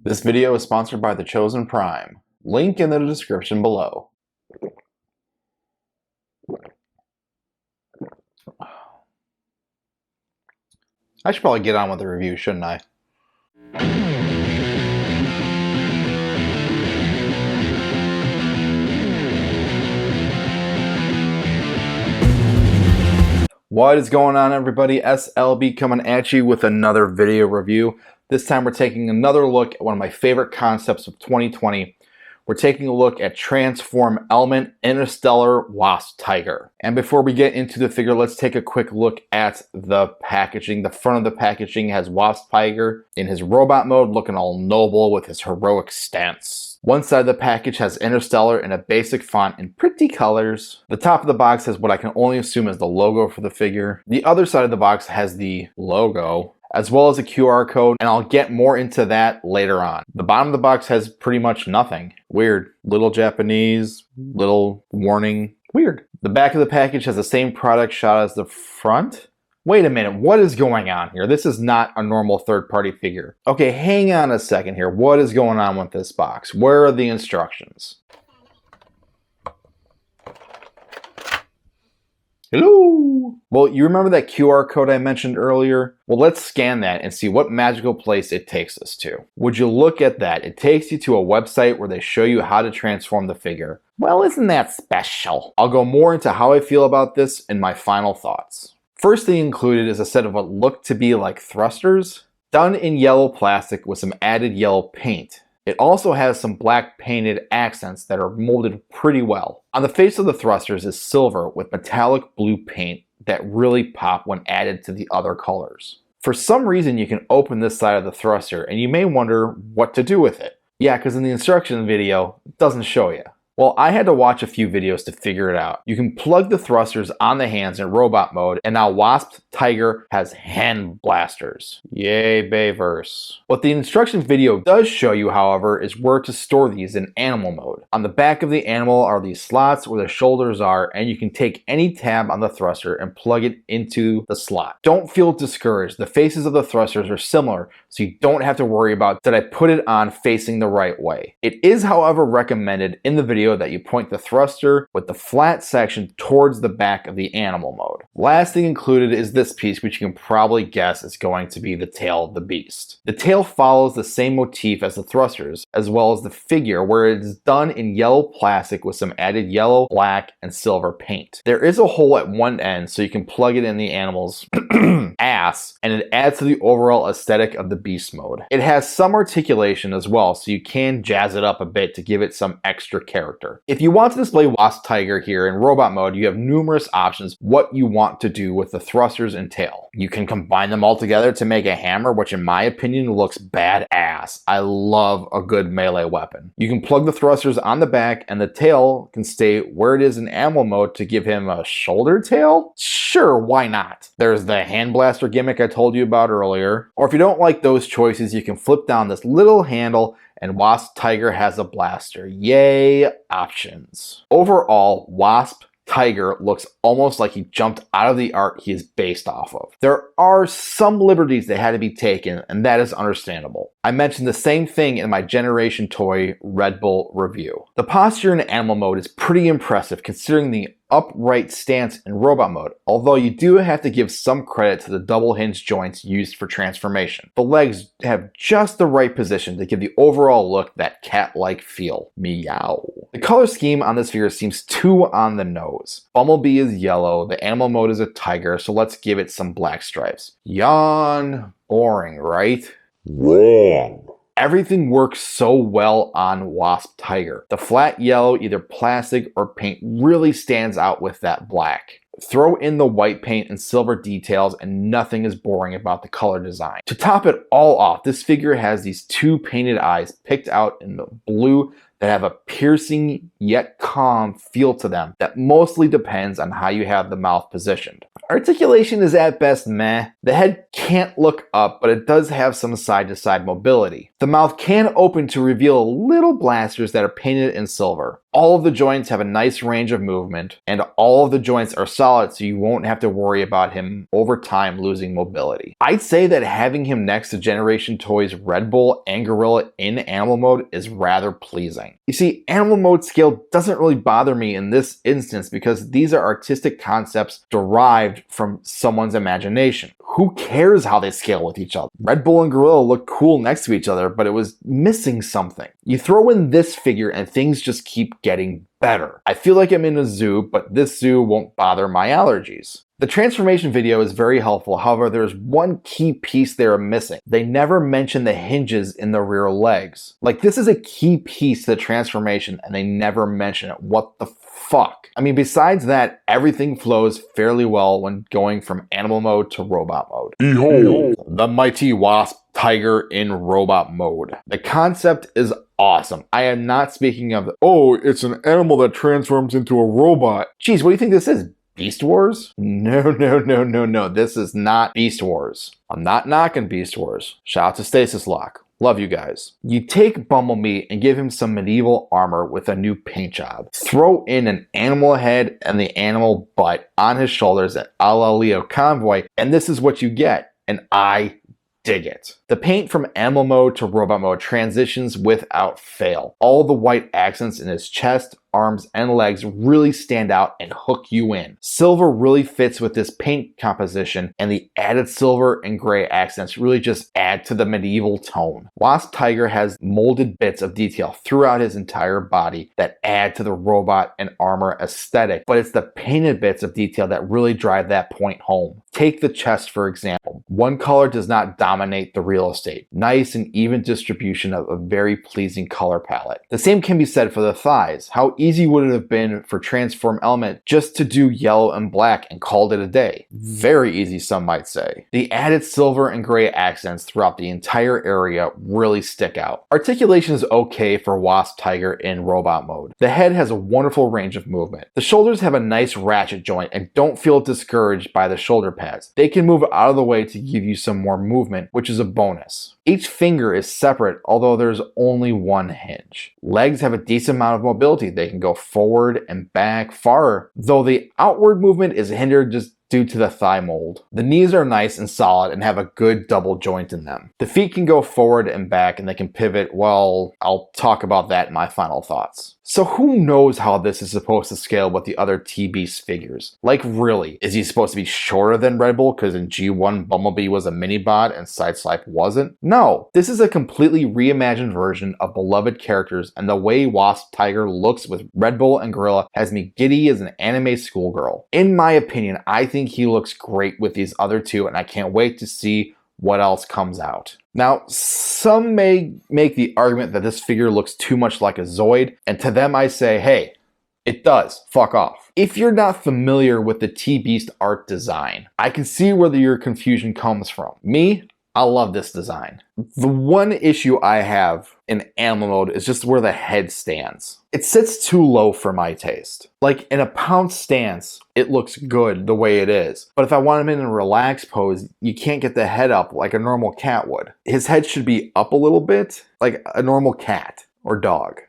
This video is sponsored by The Chosen Prime. Link in the description below. I should probably get on with the review, shouldn't I? What is going on, everybody? S.L.B coming at you with another video review. This time we're taking another look at one of my favorite concepts of 2020. We're taking a look at Transform Element Interstellar Wasp Tiger. And before we get into the figure, let's take a quick look at the packaging. The front of the packaging has Wasp Tiger in his robot mode, looking all noble with his heroic stance. One side of the package has Interstellar in a basic font in pretty colors. The top of the box has what I can only assume is the logo for the figure. The other side of the box has the logo, as well as a QR code, and I'll get more into that later on. The bottom of the box has pretty much nothing. Weird. Little Japanese, little warning. Weird. The back of the package has the same product shot as the front. Wait a minute, what is going on here? This is not a normal third-party figure. Okay, hang on a second here. What is going on with this box? Where are the instructions? Hello! Well, you remember that QR code I mentioned earlier? Well, let's scan that and see what magical place it takes us to. Would you look at that? It takes you to a website where they show you how to transform the figure. Well, isn't that special? I'll go more into how I feel about this in my final thoughts. First thing included is a set of what look to be like thrusters, done in yellow plastic with some added yellow paint. It also has some black painted accents that are molded pretty well. On the face of the thrusters is silver with metallic blue paint that really pop when added to the other colors. For some reason, you can open this side of the thruster and you may wonder what to do with it. Yeah, because in the instruction video, it doesn't show you. Well, I had to watch a few videos to figure it out. You can plug the thrusters on the hands in robot mode, and now Wasp Tiger has hand blasters. Yay, Bayverse. What the instruction video does show you, however, is where to store these in animal mode. On the back of the animal are these slots where the shoulders are, and you can take any tab on the thruster and plug it into the slot. Don't feel discouraged. The faces of the thrusters are similar, so you don't have to worry about, did I put it on facing the right way? It is, however, recommended in the video that you point the thruster with the flat section towards the back of the animal mode. Last thing included is this piece, which you can probably guess is going to be the tail of the beast. The tail follows the same motif as the thrusters, as well as the figure, where it is done in yellow plastic with some added yellow, black, and silver paint. There is a hole at one end, so you can plug it in the animal's ass, and it adds to the overall aesthetic of the beast mode. It has some articulation as well, so you can jazz it up a bit to give it some extra character. If you want to display Wasp Tiger here in robot mode, you have numerous options what you want to do with the thrusters and tail. You can combine them all together to make a hammer, which in my opinion looks badass. I love a good melee weapon. You can plug the thrusters on the back, and the tail can stay where it is in animal mode to give him a shoulder tail? Sure, why not? There's the hand blaster gimmick I told you about earlier. Or if you don't like those choices, you can flip down this little handle and Wasp Tiger has a blaster. Yay, options. Overall, Wasp Tiger looks almost like he jumped out of the art he is based off of. There are some liberties that had to be taken, and that is understandable. I mentioned the same thing in my Generation Toy Red Bull review. The posture in animal mode is pretty impressive considering the upright stance in robot mode, although you do have to give some credit to the double hinge joints used for transformation. The legs have just the right position to give the overall look that cat-like feel. Meow. The color scheme on this figure seems too on the nose. Bumblebee is yellow, the animal mode is a tiger, so let's give it some black stripes. Yawn. Boring, right? Wrong. Everything works so well on Wasp Tiger. The flat yellow, either plastic or paint, really stands out with that black. Throw in the white paint and silver details and nothing is boring about the color design. To top it all off, this figure has these two painted eyes picked out in the blue that have a piercing yet calm feel to them that mostly depends on how you have the mouth positioned. Articulation is at best meh. The head can't look up, but it does have some side-to-side mobility. The mouth can open to reveal little blasters that are painted in silver. All of the joints have a nice range of movement, and all of the joints are solid, so you won't have to worry about him over time losing mobility. I'd say that having him next to Generation Toys Red Bull and Gorilla in animal mode is rather pleasing. You see, animal mode scale doesn't really bother me in this instance because these are artistic concepts derived from someone's imagination. Who cares how they scale with each other? Red Bull and Gorilla look cool next to each other, but it was missing something. You throw in this figure and things just keep getting better. I feel like I'm in a zoo, but this zoo won't bother my allergies. The transformation video is very helpful, however there's one key piece they are missing. They never mention the hinges in the rear legs. Like, this is a key piece to the transformation and they never mention it. What the fuck? I mean, besides that, everything flows fairly well when going from animal mode to robot mode. Behold, the mighty Wasp Tiger in robot mode. The concept is awesome. I am not speaking of, oh, it's an animal that transforms into a robot. Geez, what do you think this is? Beast Wars? No. This is not Beast Wars. I'm not knocking Beast Wars. Shout out to Stasis Lock. Love you guys. You take Bumblebee and give him some medieval armor with a new paint job. Throw in an animal head and the animal butt on his shoulders at a la Leo Convoy, and this is what you get. And I dig it. The paint from animal mode to robot mode transitions without fail. All the white accents in his chest, arms, and legs really stand out and hook you in. Silver really fits with this paint composition, and the added silver and gray accents really just add to the medieval tone. Wasp Tiger has molded bits of detail throughout his entire body that add to the robot and armor aesthetic, but it's the painted bits of detail that really drive that point home. Take the chest, for example. One color does not dominate the real estate. Nice and even distribution of a very pleasing color palette. The same can be said for the thighs. How easy would it have been for Transform Element just to do yellow and black and called it a day? Very easy, some might say. The added silver and gray accents throughout the entire area really stick out. Articulation is okay for Wasp Tiger in robot mode. The head has a wonderful range of movement. The shoulders have a nice ratchet joint and don't feel discouraged by the shoulder pads. They can move out of the way to give you some more movement, which is a bonus. Each finger is separate, although there's only one hinge. Legs have a decent amount of mobility. They can go forward and back far, though the outward movement is hindered just due to the thigh mold. The knees are nice and solid and have a good double joint in them. The feet can go forward and back and they can pivot. Well, I'll talk about that in my final thoughts. So who knows how this is supposed to scale with the other T-Beast figures? Like, really, is he supposed to be shorter than Red Bull because in G1 Bumblebee was a mini-bot and Sideswipe wasn't? No, this is a completely reimagined version of beloved characters, and the way Wasp Tiger looks with Red Bull and Gorilla has me giddy as an anime schoolgirl. In my opinion, I think he looks great with these other two, and I can't wait to see what else comes out. Now, some may make the argument that this figure looks too much like a Zoid, and to them I say, hey, it does. Fuck off. If you're not familiar with the T-Beast art design, I can see where your confusion comes from. Me, I love this design. The one issue I have in animal mode is just where the head stands. It sits too low for my taste. Like, in a pounce stance, it looks good the way it is. But if I want him in a relaxed pose, you can't get the head up like a normal cat would. His head should be up a little bit, like a normal cat or dog.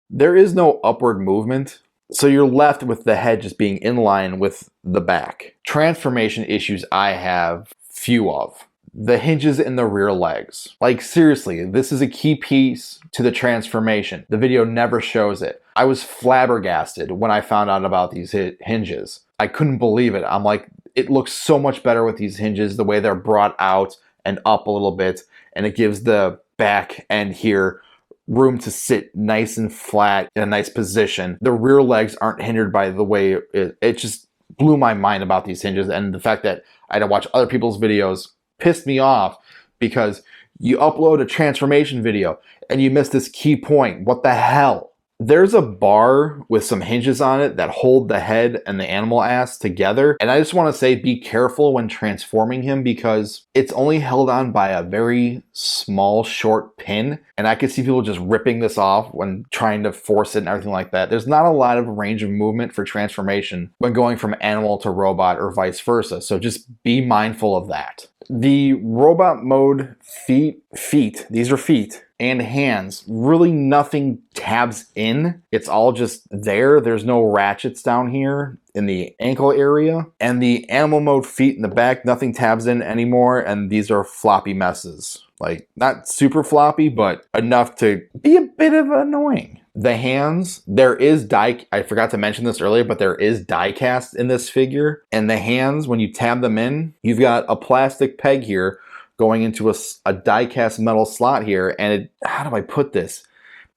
There is no upward movement, so you're left with the head just being in line with the back. Transformation issues I have few of. The hinges in the rear legs. Like, seriously, this is a key piece to the transformation. The video never shows it. I was flabbergasted when I found out about these hinges. I couldn't believe it. I'm like, it looks so much better with these hinges, the way they're brought out and up a little bit, and it gives the back end here room to sit nice and flat in a nice position. The rear legs aren't hindered by the way it just blew my mind about these hinges, and the fact that I had to watch other people's videos pissed me off because you upload a transformation video and you miss this key point. What the hell? There's a bar with some hinges on it that hold the head and the animal ass together. And I just want to say be careful when transforming him because it's only held on by a very small, short pin. And I could see people just ripping this off when trying to force it and everything like that. There's not a lot of range of movement for transformation when going from animal to robot or vice versa. So just be mindful of that. The robot mode feet, these are feet, and hands, really nothing tabs in. It's all just there. There's no ratchets down here in the ankle area. And the animal mode feet in the back, nothing tabs in anymore. And these are floppy messes. Like, not super floppy, but enough to be a bit of annoying. The hands, there is die, I forgot to mention this earlier, but there is die cast in this figure. And the hands, when you tab them in, you've got a plastic peg here going into a die cast metal slot here. And it, how do I put this?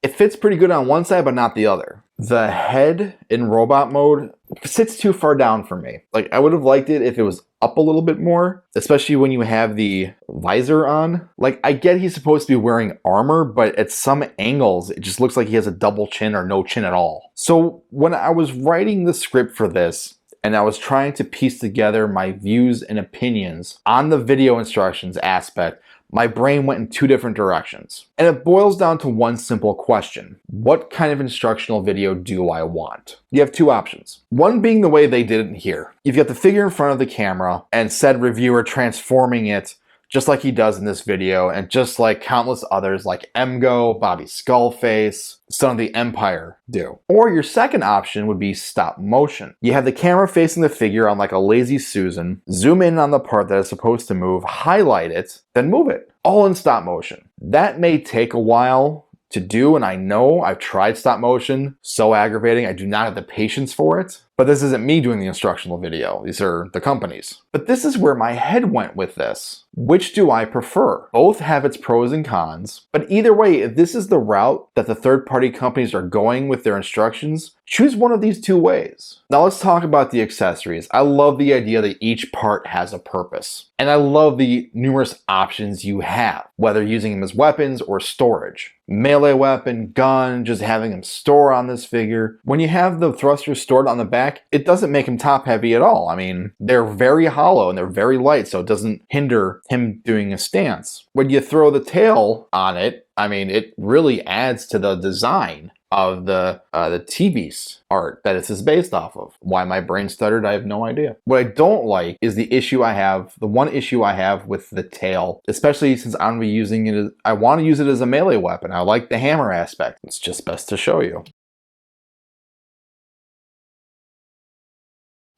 It fits pretty good on one side, but not the other. The head in robot mode sits too far down for me. Like, I would have liked it if it was up a little bit more, especially when you have the visor on. Like, I get he's supposed to be wearing armor, but at some angles, it just looks like he has a double chin or no chin at all. So when I was writing the script for this, and I was trying to piece together my views and opinions on the video instructions aspect, my brain went in two different directions. And it boils down to one simple question. What kind of instructional video do I want? You have two options. One being the way they did it here. You've got the figure in front of the camera and said reviewer transforming it just like he does in this video, and just like countless others like Emgo, Bobby Skullface, Son of the Empire do. Or your second option would be stop motion. You have the camera facing the figure on like a Lazy Susan, zoom in on the part that is supposed to move, highlight it, then move it. All in stop motion. That may take a while to do, and I know I've tried stop motion, so aggravating, I do not have the patience for it. But this isn't me doing the instructional video, these are the companies. But this is where my head went with this. Which do I prefer? Both have its pros and cons, but either way, if this is the route that the third-party companies are going with their instructions, choose one of these two ways. Now let's talk about the accessories. I love the idea that each part has a purpose. And I love the numerous options you have, whether using them as weapons or storage. Melee weapon, gun, just having them store on this figure. When you have the thrusters stored on the back, it doesn't make him top heavy at all. I mean, they're very hollow and they're very light, so it doesn't hinder him doing a stance. When you throw the tail on it, I mean, it really adds to the design of the T-Beast art that this is based off of. Why my brain stuttered, I have no idea. What I don't like is the one issue I have with the tail, especially since I'm gonna be using it I want to use it as a melee weapon. I like the hammer aspect. It's just best to show you.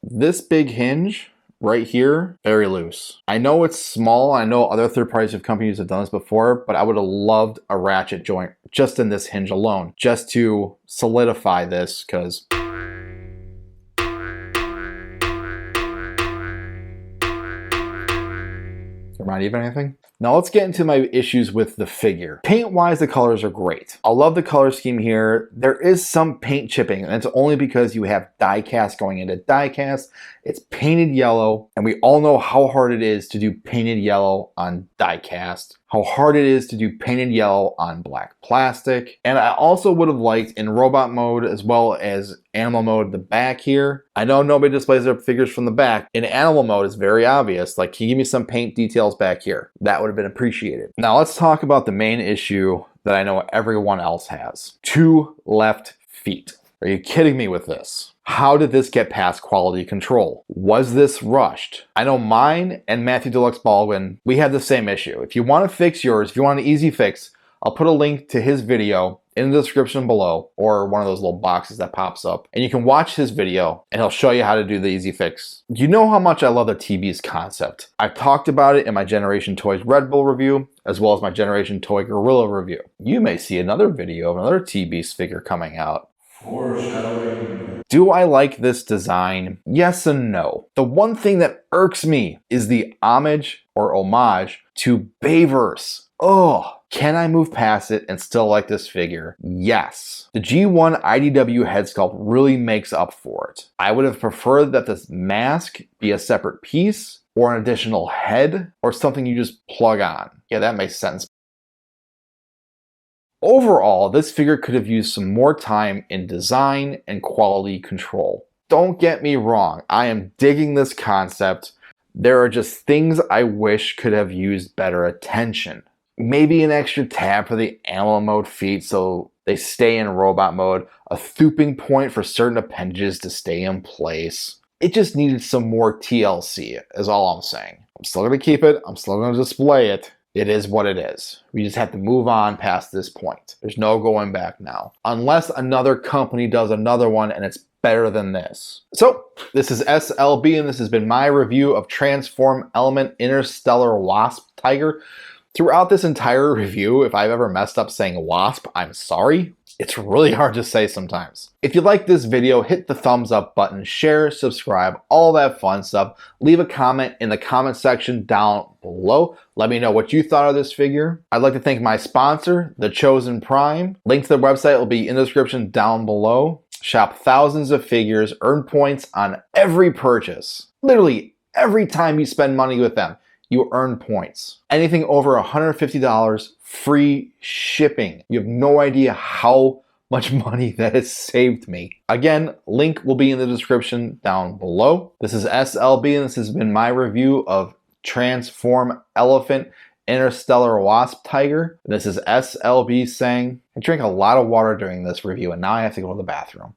This big hinge right here, very loose. I know it's small. I know other third-party companies have done this before, but I would have loved a ratchet joint just in this hinge alone, just to solidify this, because remind you of anything? Now let's get into my issues with the figure. Paint-wise, the colors are great. I love the color scheme here. There is some paint chipping, and it's only because you have die cast going into die cast. It's painted yellow, and we all know how hard it is to do painted yellow on die cast, how hard it is to do painted yellow on black plastic. And I also would have liked in robot mode as well as animal mode the back here. I know nobody displays their figures from the back. In animal mode, it's very obvious. Like, can you give me some paint details back here? That would have been appreciated. Now let's talk about the main issue that I know everyone else has. 2 left feet. Are you kidding me with this? How did this get past quality control? Was this rushed? I know mine and Matthew Deluxe Baldwin, we had the same issue. If you want to fix yours, if you want an easy fix, I'll put a link to his video in the description below, or one of those little boxes that pops up, and you can watch his video and he'll show you how to do the easy fix. You know how much I love the T-Beast concept. I've talked about it in my Generation Toys Red Bull review, as well as my Generation Toy Gorilla review. You may see another video of another T-Beast figure coming out. Foreshadowing. Do I like this design? Yes and no. The one thing that irks me is the homage to Bayverse. Ugh. Can I move past it and still like this figure? Yes. The G1 IDW head sculpt really makes up for it. I would have preferred that this mask be a separate piece, or an additional head, or something you just plug on. Yeah, that makes sense. Overall, this figure could have used some more time in design and quality control. Don't get me wrong, I am digging this concept. There are just things I wish could have used better attention. Maybe an extra tab for the animal mode feet so they stay in robot mode, a thooping point for certain appendages to stay in place. It just needed some more TLC, is all I'm saying. I'm still going to keep it, I'm still going to display it. It is what it is. We just have to move on past this point. There's no going back now. Unless another company does another one and it's better than this. So, this is S.L.B. and this has been my review of Transform Element Interstellar Wasp Tiger. Throughout this entire review, if I've ever messed up saying wasp, I'm sorry. It's really hard to say sometimes. If you like this video, hit the thumbs up button, share, subscribe, all that fun stuff. Leave a comment in the comment section down below. Let me know what you thought of this figure. I'd like to thank my sponsor, The Chosen Prime. Link to their website will be in the description down below. Shop thousands of figures, earn points on every purchase. Literally every time you spend money with them, you earn points. Anything over $150, free shipping. You have no idea how much money that has saved me. Again, link will be in the description down below. This is S.L.B. and this has been my review of Transform Elephant Interstellar Wasp Tiger. This is S.L.B. saying, I drank a lot of water during this review and now I have to go to the bathroom.